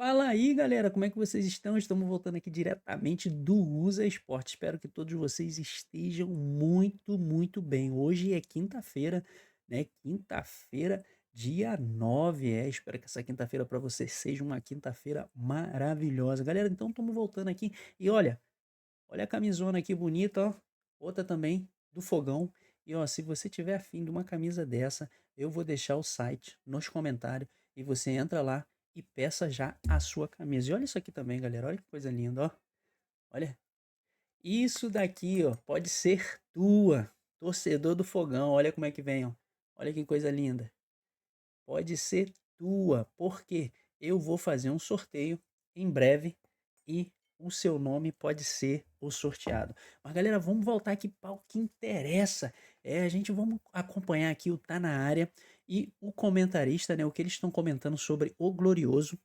Fala aí, galera, como é que vocês estão? Estamos voltando aqui diretamente do USA Esporte. Espero que todos vocês estejam muito, muito bem. Hoje é quinta-feira, né? Quinta-feira, dia 9. Espero que essa quinta-feira para vocês seja uma quinta-feira maravilhosa. Galera, então estamos voltando aqui e olha a camisona aqui bonita, ó. Outra também do Fogão. E ó, se você tiver afim de uma camisa dessa, eu vou deixar o site nos comentários e você entra lá e peça já a sua camisa. E olha isso aqui também, galera. Olha que coisa linda, ó. Olha. Isso daqui, ó, pode ser tua. Torcedor do Fogão. Olha como é que vem, ó. Olha que coisa linda. Pode ser tua, porque eu vou fazer um sorteio em breve e o seu nome pode ser o sorteado. Mas galera, vamos voltar aqui para o que interessa. A gente vamos acompanhar aqui o Tá na Área e o comentarista, né, o que eles estão comentando sobre o Glorioso.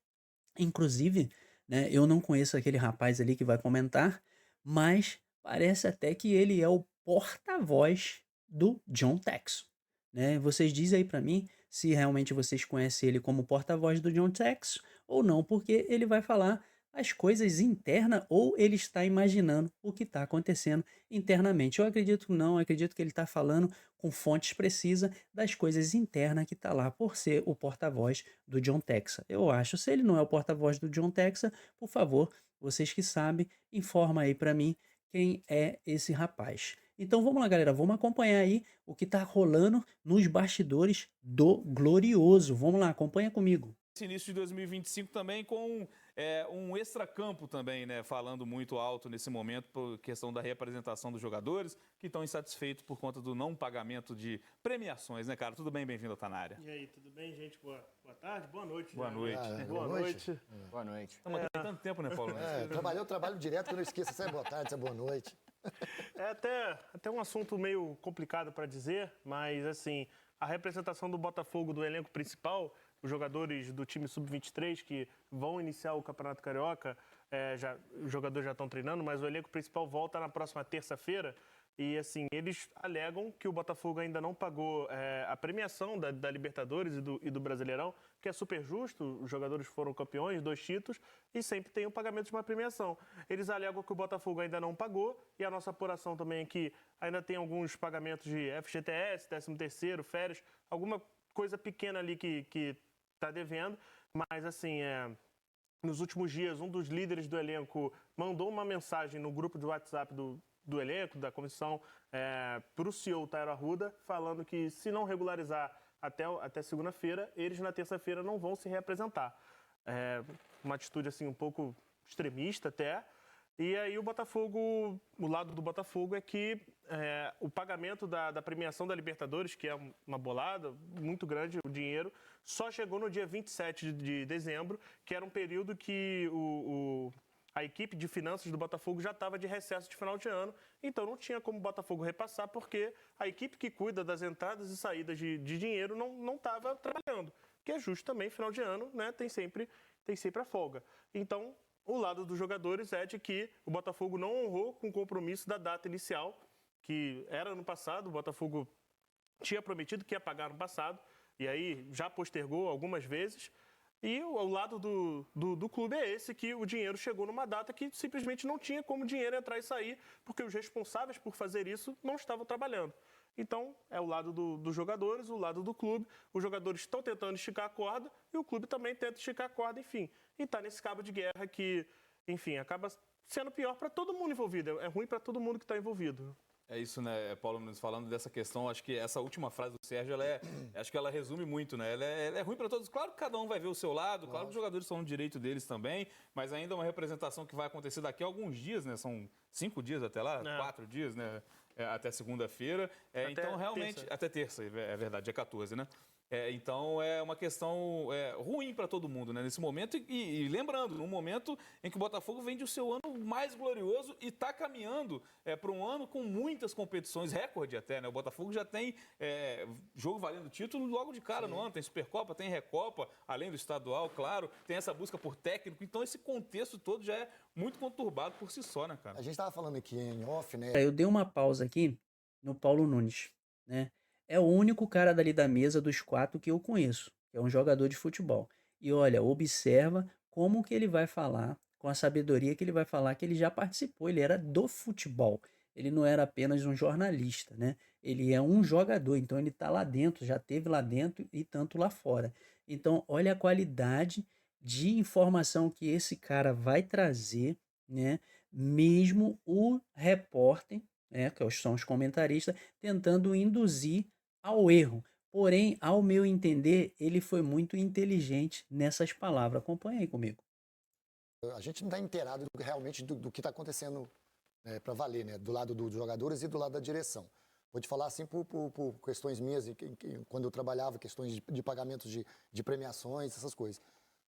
Inclusive, né, eu não conheço aquele rapaz ali que vai comentar, mas parece até que ele é o porta-voz do John Texon, né? Vocês dizem aí pra mim se realmente vocês conhecem ele como porta-voz do John Texon ou não, porque ele vai falar as coisas internas ou ele está imaginando o que está acontecendo internamente. Eu acredito que não, eu acredito que ele está falando com fontes precisas das coisas internas que está lá por ser o porta-voz do John Texa. Eu acho. Se ele não é o porta-voz do John Texa, por favor, vocês que sabem, informa aí para mim quem é esse rapaz. Então vamos lá, galera, vamos acompanhar aí o que tá rolando nos bastidores do Glorioso. Vamos lá, acompanha comigo. Esse início de 2025 também com um extracampo também, né? Falando muito alto nesse momento por questão da representação dos jogadores que estão insatisfeitos por conta do não pagamento de premiações, né, cara? Tudo bem? Bem-vindo ao Tá na Área. E aí, tudo bem, gente? Boa tarde, boa noite. Boa noite. Boa noite. Boa noite. Estamos aqui há tanto tempo, né, Paulo? Eu trabalho direto que eu não esqueço se é boa tarde, se é boa noite. É até um assunto meio complicado para dizer, mas assim, a representação do Botafogo do elenco principal, os jogadores do time sub-23 que vão iniciar o Campeonato Carioca, os jogadores já estão treinando, mas o elenco principal volta na próxima terça-feira. E assim, eles alegam que o Botafogo ainda não pagou a premiação da Libertadores e do Brasileirão, que é super justo, os jogadores foram campeões, 2 títulos, e sempre tem o pagamento de uma premiação. Eles alegam que o Botafogo ainda não pagou, e a nossa apuração também é que ainda tem alguns pagamentos de FGTS, 13º, férias, alguma coisa pequena ali que está devendo, mas assim, nos últimos dias, um dos líderes do elenco mandou uma mensagem no grupo de WhatsApp do elenco, da comissão, para o CEO, Tairo Arruda, falando que se não regularizar até segunda-feira, eles na terça-feira não vão se reapresentar. Uma atitude assim um pouco extremista até. E aí o lado do Botafogo é que o pagamento da premiação da Libertadores, que é uma bolada muito grande, o dinheiro, só chegou no dia 27 de dezembro, que era um período que a equipe de finanças do Botafogo já estava de recesso de final de ano, então não tinha como o Botafogo repassar, porque a equipe que cuida das entradas e saídas de dinheiro não estava trabalhando, que é justo também, final de ano, né, tem sempre a folga. Então, o lado dos jogadores é de que o Botafogo não honrou com o compromisso da data inicial, que era no passado, o Botafogo tinha prometido que ia pagar no passado, e aí já postergou algumas vezes. E o lado do clube é esse, que o dinheiro chegou numa data que simplesmente não tinha como o dinheiro entrar e sair, porque os responsáveis por fazer isso não estavam trabalhando. Então, é o lado dos jogadores, o lado do clube. Os jogadores estão tentando esticar a corda e o clube também tenta esticar a corda, enfim. E está nesse cabo de guerra que, enfim, acaba sendo pior para todo mundo envolvido. É ruim para todo mundo que está envolvido. É isso, né, Paulo Nunes, falando dessa questão, acho que essa última frase do Sérgio, acho que ela resume muito, né? Ela é ruim para todos. Claro que cada um vai ver o seu lado, claro que os jogadores estão no direito deles também, mas ainda é uma representação que vai acontecer daqui a alguns dias, né? São 5 dias até lá, 4 dias, né? Até segunda-feira. Então, realmente, terça. Até terça, é verdade, dia 14, né? Então é uma questão ruim para todo mundo, né, nesse momento. E lembrando, num momento em que o Botafogo vem de o seu ano mais glorioso e está caminhando para um ano com muitas competições, recorde até, né? O Botafogo já tem jogo valendo título logo de cara. Sim. No ano. Tem Supercopa, tem Recopa, além do estadual, claro. Tem essa busca por técnico. Então esse contexto todo já é muito conturbado por si só, né, cara? A gente estava falando aqui em off, né? Eu dei uma pausa aqui no Paulo Nunes, né? É o único cara dali da mesa dos 4 que eu conheço, que é um jogador de futebol. E olha, observa como que ele vai falar, com a sabedoria que ele vai falar que ele já participou, ele era do futebol. Ele não era apenas um jornalista, né? Ele é um jogador, então ele está lá dentro, já teve lá dentro e tanto lá fora. Então, olha a qualidade de informação que esse cara vai trazer, né? Mesmo o repórter, né, que são os comentaristas, tentando induzir ao erro. Porém, ao meu entender, ele foi muito inteligente nessas palavras. Acompanha aí comigo. A gente não está inteirado realmente do que está acontecendo para valer, né? Do lado dos jogadores e do lado da direção. Vou te falar assim por questões minhas, quando eu trabalhava, questões de pagamentos de premiações, essas coisas.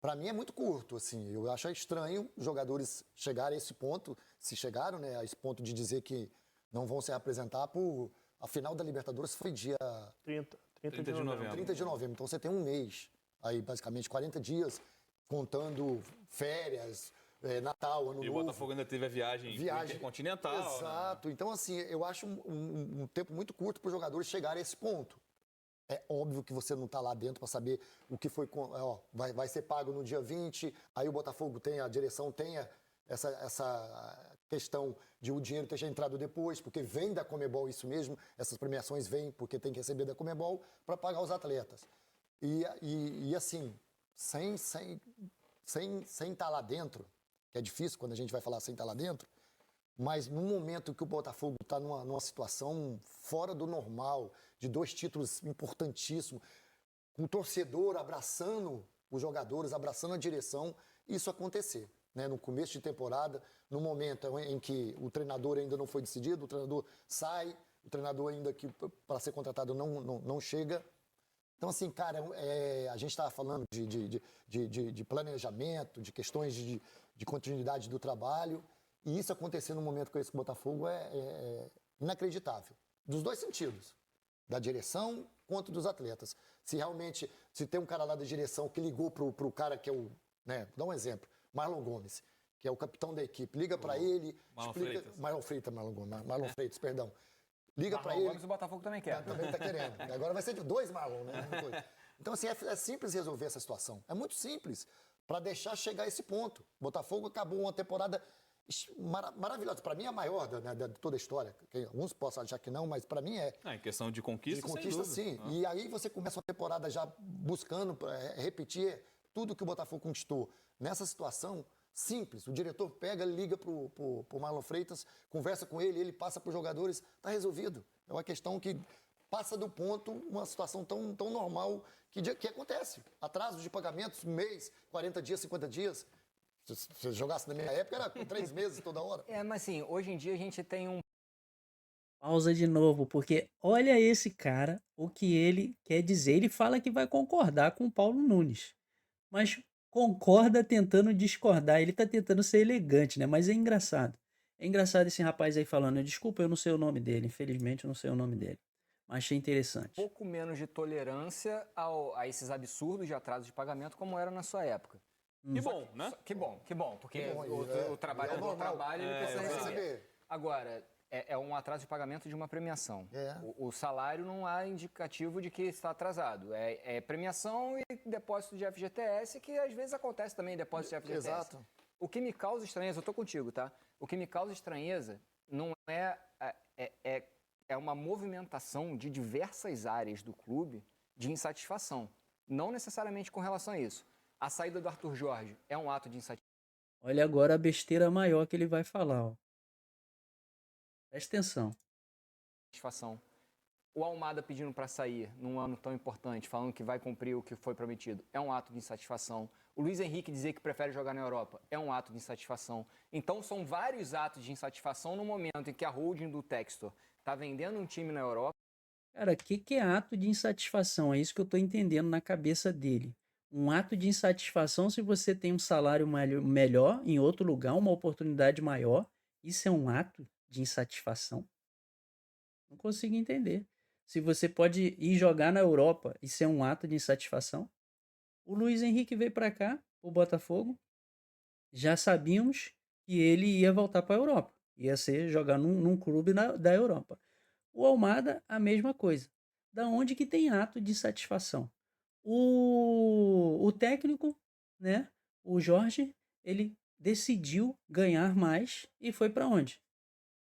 Para mim é muito curto, assim. Eu acho estranho jogadores chegarem a esse ponto, se chegaram, né, a esse ponto de dizer que não vão se apresentar por... A final da Libertadores foi dia 30 30 de de novembro. novembro. 30 de novembro. Então você tem um mês, aí basicamente 40 dias, contando férias, Natal, Ano E o Novo. Botafogo ainda teve a viagem intercontinental. Né? Exato. Então, assim, eu acho um tempo muito curto para os jogadores chegarem a esse ponto. É óbvio que você não está lá dentro para saber o que foi. Vai ser pago no dia 20, aí o Botafogo tem, a direção tem essa questão de o dinheiro ter entrado depois, porque vem da Conmebol isso mesmo, essas premiações vêm porque tem que receber da Conmebol para pagar os atletas. E assim, sem estar lá dentro, que é difícil quando a gente vai falar sem estar lá dentro, mas no momento que o Botafogo está numa situação fora do normal, de 2 títulos importantíssimos, com o torcedor abraçando os jogadores, abraçando a direção, isso acontecer. Né? No começo de temporada, no momento em que o treinador ainda não foi decidido, o treinador sai, o treinador ainda que para ser contratado não chega. Então, assim, cara, a gente estava falando de planejamento, de questões de continuidade do trabalho, e isso acontecer no momento com esse Botafogo é inacreditável. Dos 2 sentidos, da direção quanto dos atletas. Se realmente, se tem um cara lá da direção que ligou pro cara que é o, né, vou dar um exemplo, Marlon Gomes, que é o capitão da equipe, liga para ele, Marlon Freitas, perdão. Liga para ele. Gomes, o Botafogo também quer. Também está querendo. Agora vai ser de 2 Marlon, né? Então, assim, é simples resolver essa situação. É muito simples para deixar chegar a esse ponto. Botafogo acabou uma temporada maravilhosa. Para mim, é a maior de toda a história. Alguns possam achar que não, mas para mim é. Em questão de conquista, De conquista, sim. E aí você começa uma temporada já buscando repetir tudo que o Botafogo conquistou. Nessa situação simples, o diretor pega, liga pro Marlon Freitas, conversa com ele passa para os jogadores, está resolvido. É uma questão que passa do ponto, uma situação tão normal que acontece. Atraso de pagamentos, um mês, 40 dias, 50 dias. Se você jogasse na minha época, era 3 meses toda hora. Mas assim, hoje em dia a gente tem um. Pausa de novo, porque olha esse cara, o que ele quer dizer. Ele fala que vai concordar com o Paulo Nunes, mas concorda tentando discordar. Ele tá tentando ser elegante, né? Mas é engraçado. É engraçado esse rapaz aí falando. Desculpa, eu não sei o nome dele. Infelizmente, eu não sei o nome dele. Mas achei interessante. Pouco menos de tolerância a esses absurdos de atraso de pagamento como era na sua época. Que bom, né? Que bom, porque Que bom, o trabalhador trabalha e ele precisa vai receber. receber. Agora, é um atraso de pagamento de uma premiação. O salário não há indicativo de que está atrasado. É premiação e depósito de FGTS, que às vezes acontece também, depósito de FGTS. Exato. O que me causa estranheza, eu estou contigo, tá? O que me causa estranheza não é uma movimentação de diversas áreas do clube de insatisfação. Não necessariamente com relação a isso. A saída do Arthur Jorge é um ato de Olha agora a besteira maior que ele vai falar, ó. Presta atenção. insatisfação. O Almada pedindo para sair num ano tão importante, falando que vai cumprir o que foi prometido, é um ato de insatisfação. O Luiz Henrique dizer que prefere jogar na Europa é um ato de insatisfação. Então são vários atos de insatisfação no momento em que a holding do Textor está vendendo um time na Europa. Cara, o que é ato de insatisfação? É isso que eu tô entendendo na cabeça dele. Um ato de insatisfação se você tem um salário melhor em outro lugar, uma oportunidade maior. Isso é um ato de insatisfação? Não consigo entender. Se você pode ir jogar na Europa, isso é um ato de insatisfação? O Luiz Henrique veio para cá, o Botafogo. Já sabíamos que ele ia voltar para a Europa. Ia ser jogar num clube da Europa. O Almada, a mesma coisa. Da onde que tem ato de satisfação? O técnico, né? O Jorge, ele decidiu ganhar mais e foi para onde?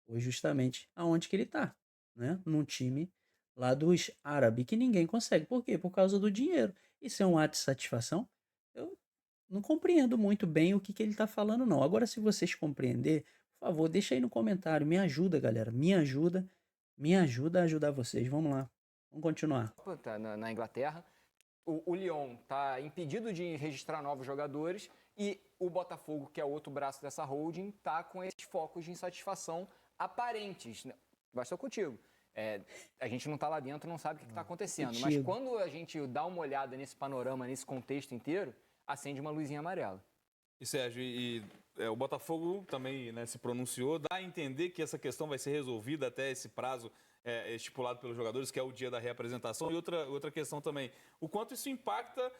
Foi justamente aonde que ele tá, né? Num time lá dos árabes que ninguém consegue. Por quê? Por causa do dinheiro. Isso é um ato de satisfação? Eu não compreendo muito bem o que que ele tá falando, não. Agora, se vocês compreender, por favor, deixa aí no comentário. Me ajuda, galera. Me ajuda a ajudar vocês. Vamos lá. Vamos continuar. Tá na Inglaterra. O Lyon está impedido de registrar novos jogadores e o Botafogo, que é outro braço dessa holding, está com esses focos de insatisfação aparentes. Né? Basta contigo. A gente não está lá dentro, não sabe o que está acontecendo. Mas Contigo. quando a gente dá uma olhada nesse panorama, nesse contexto inteiro, acende uma luzinha amarela. E Sérgio, o Botafogo também, né, se pronunciou, dá a entender que essa questão vai ser resolvida até esse prazo estipulado pelos jogadores, que é o dia da reapresentação. E outra questão também, o quanto isso impacta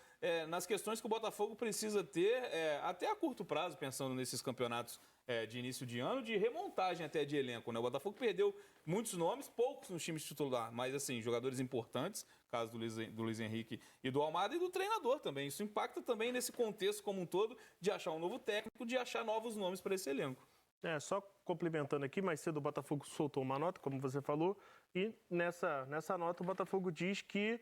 nas questões que o Botafogo precisa ter até a curto prazo, pensando nesses campeonatos de início de ano, de remontagem até de elenco. Né? O Botafogo perdeu muitos nomes, poucos nos times titular, mas assim, jogadores importantes, caso do Luiz Henrique e do Almada, e do treinador também. Isso impacta também nesse contexto como um todo, de achar um novo técnico, de achar novos nomes para esse elenco. Só complementando aqui, mais cedo o Botafogo soltou uma nota, como você falou, e nessa nota o Botafogo diz que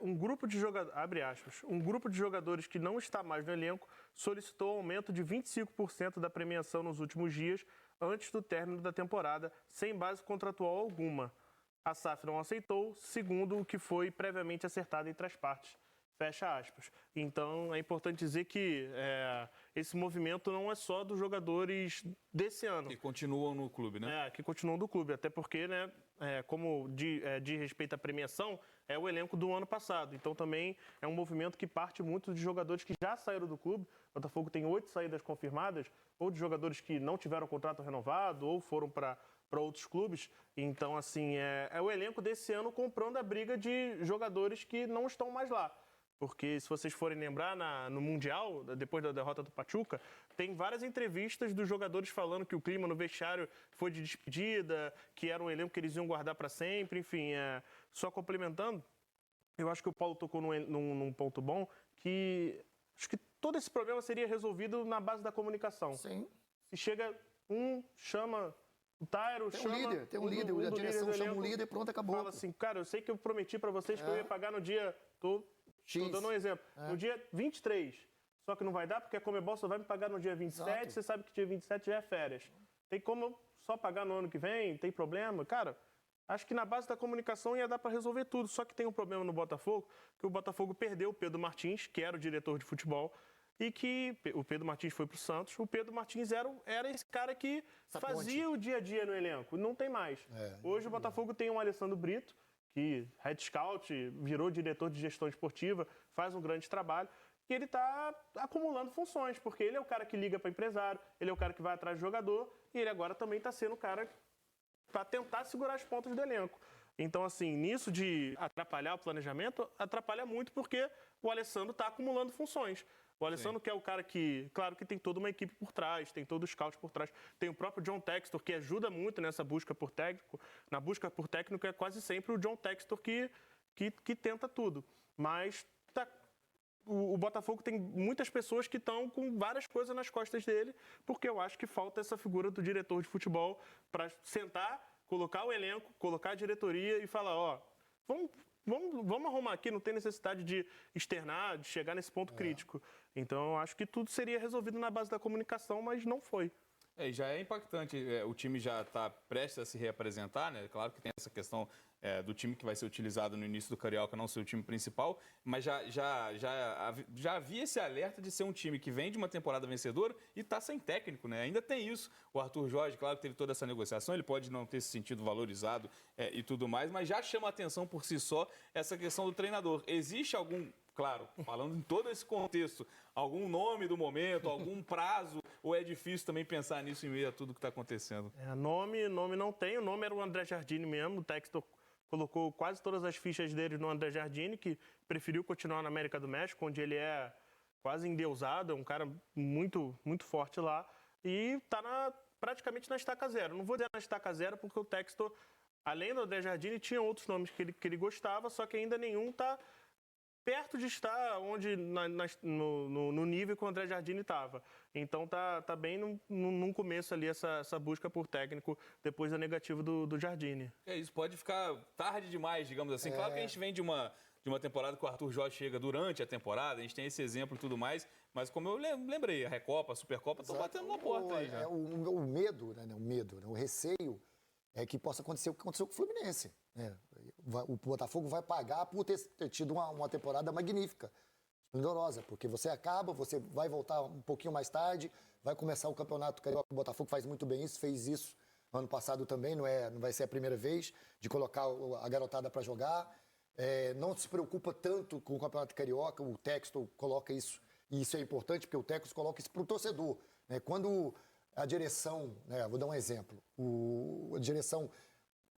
um grupo de jogadores, abre aspas, um grupo de jogadores que não está mais no elenco solicitou aumento de 25% da premiação nos últimos dias, antes do término da temporada, sem base contratual alguma. A SAF não aceitou, segundo o que foi previamente acertado entre as partes. Fecha aspas. Então, é importante dizer que esse movimento não é só dos jogadores desse ano. Que continuam no clube, né? Que continuam do clube. Até porque, né, como de respeito à premiação, é o elenco do ano passado. Então, também é um movimento que parte muito de jogadores que já saíram do clube. O Botafogo tem 8 saídas confirmadas, ou de jogadores que não tiveram contrato renovado, ou foram para outros clubes. Então, assim, é o elenco desse ano comprando a briga de jogadores que não estão mais lá. Porque, se vocês forem lembrar, no Mundial, depois da derrota do Pachuca, tem várias entrevistas dos jogadores falando que o clima no vestiário foi de despedida, que era um elenco que eles iam guardar para sempre, enfim. Só complementando, eu acho que o Paulo tocou num ponto bom, que acho que todo esse problema seria resolvido na base da comunicação. Sim. Se chega chama o Tairo, Tem chama um líder, a direção chama um líder e pronto, acabou. Fala assim, cara, eu sei que eu prometi para vocês que eu ia pagar no dia... Estou dando um exemplo. No dia 23. Só que não vai dar porque a Conmebol só vai me pagar no dia 27. Exato. Você sabe que dia 27 já é férias. Tem como só pagar no ano que vem? Tem problema? Cara, acho que na base da comunicação ia dar para resolver tudo. Só que tem um problema no Botafogo, que o Botafogo perdeu o Pedro Martins, que era o diretor de futebol, e que o Pedro Martins foi para o Santos. O Pedro Martins era esse cara que fazia o dia a dia no elenco. Não tem mais. Hoje o Botafogo tem um Alessandro Brito, que head scout, virou diretor de gestão esportiva, faz um grande trabalho, e ele está acumulando funções, porque ele é o cara que liga para empresário, ele é o cara que vai atrás do jogador, e ele agora também está sendo o cara para tentar segurar as pontas do elenco. Então, assim, nisso de atrapalhar o planejamento, atrapalha muito porque o Alessandro está acumulando funções. O Alessandro, que é o cara que, claro que tem toda uma equipe por trás, tem todo o scout por trás, tem o próprio John Textor, que ajuda muito nessa busca por técnico. Na busca por técnico é quase sempre o John Textor que tenta tudo. Mas o Botafogo tem muitas pessoas que estão com várias coisas nas costas dele, porque eu acho que falta essa figura do diretor de futebol para sentar, colocar o elenco, colocar a diretoria e falar, vamos arrumar aqui, não tem necessidade de externar, de chegar nesse ponto crítico. Então, eu acho que tudo seria resolvido na base da comunicação, mas não foi. Já é impactante, o time já está prestes a se reapresentar, né? Claro que tem essa questão do time que vai ser utilizado no início do Carioca não ser o time principal, mas já havia esse alerta de ser um time que vem de uma temporada vencedora e está sem técnico, né? Ainda tem isso. O Arthur Jorge, claro que teve toda essa negociação, ele pode não ter se sentido valorizado e tudo mais, mas já chama a atenção por si só essa questão do treinador. Existe algum... Claro, falando em todo esse contexto, algum nome do momento, algum prazo, ou é difícil também pensar nisso em meio a tudo que está acontecendo? Nome não tem, o nome era o André Jardine mesmo, o Textor colocou quase todas as fichas dele no André Jardine, que preferiu continuar na América do México, onde ele é quase endeusado, é um cara muito, muito forte lá, e está praticamente na estaca zero. Não vou dizer na estaca zero, porque o Textor, além do André Jardine, tinha outros nomes que ele gostava, só que ainda nenhum está perto de estar onde no nível que o André Jardine estava. Então tá bem num começo ali essa busca por técnico depois da negativa do Jardine. É isso, pode ficar tarde demais, digamos assim. Claro que a gente vem de uma temporada que o Arthur Jorge chega durante a temporada, a gente tem esse exemplo e tudo mais, mas como eu lembrei, a Recopa, a Supercopa estão batendo na porta aí já. O medo, né? O receio é que possa acontecer o que aconteceu com o Fluminense, né? O Botafogo vai pagar por ter tido uma temporada magnífica, esplendorosa, porque você vai voltar um pouquinho mais tarde, vai começar o Campeonato Carioca, o Botafogo faz muito bem isso, fez isso ano passado também, não vai ser a primeira vez de colocar a garotada para jogar, não se preocupa tanto com o Campeonato Carioca, o Textor coloca isso, e isso é importante, porque o Textor coloca isso para o torcedor, né? Quando a direção, né, vou dar um exemplo, a direção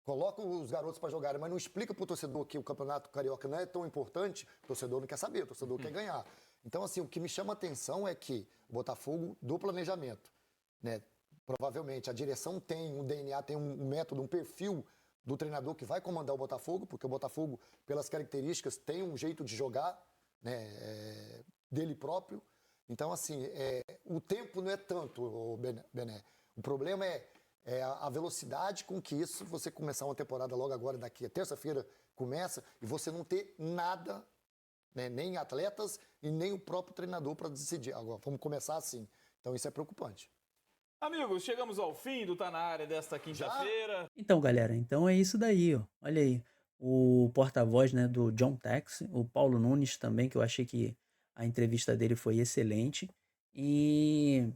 coloca os garotos para jogarem, mas não explica para o torcedor que o Campeonato Carioca não é tão importante, o torcedor não quer saber, o torcedor quer ganhar. Então, assim, o que me chama a atenção é que o Botafogo, do planejamento, né, provavelmente a direção tem um DNA, tem um método, um perfil do treinador que vai comandar o Botafogo, porque o Botafogo, pelas características, tem um jeito de jogar, né, dele próprio. Então, assim, o tempo não é tanto, Bené. O problema é a velocidade com que isso, você começar uma temporada logo agora, daqui a terça-feira começa, e você não ter nada, né, nem atletas e nem o próprio treinador para decidir. Agora, vamos começar assim. Então, isso é preocupante. Amigos, chegamos ao fim do Tá Na Área desta quinta-feira. Então, galera, então é isso daí, ó. Olha aí, o porta-voz, né, do John Tex, o Paulo Nunes também, que eu achei que a entrevista dele foi excelente. E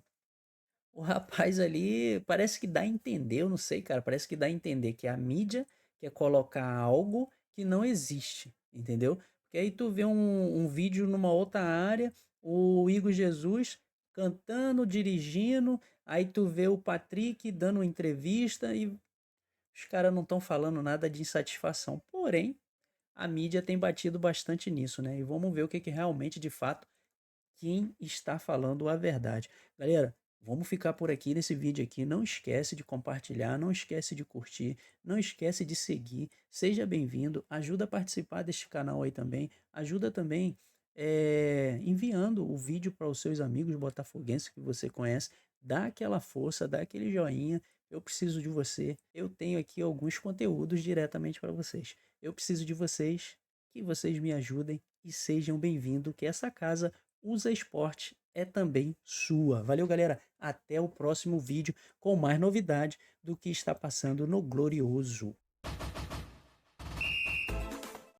o rapaz ali parece que dá a entender, eu não sei, cara, parece que dá a entender que a mídia quer colocar algo que não existe, entendeu? Porque aí tu vê um vídeo numa outra área, o Igor Jesus cantando, dirigindo, aí tu vê o Patrick dando uma entrevista e os caras não estão falando nada de insatisfação. Porém, a mídia tem batido bastante nisso, né? E vamos ver o que realmente, de fato, quem está falando a verdade. Galera, vamos ficar por aqui nesse vídeo aqui. Não esquece de compartilhar, não esquece de curtir, não esquece de seguir. Seja bem-vindo, ajuda a participar deste canal aí também. Ajuda também enviando o vídeo para os seus amigos botafoguenses que você conhece. Dá aquela força, dá aquele joinha. Eu preciso de você. Eu tenho aqui alguns conteúdos diretamente para vocês. Eu preciso de vocês, que vocês me ajudem e sejam bem-vindos, que essa casa Usa Esporte é também sua. Valeu, galera. Até o próximo vídeo com mais novidade do que está passando no Glorioso.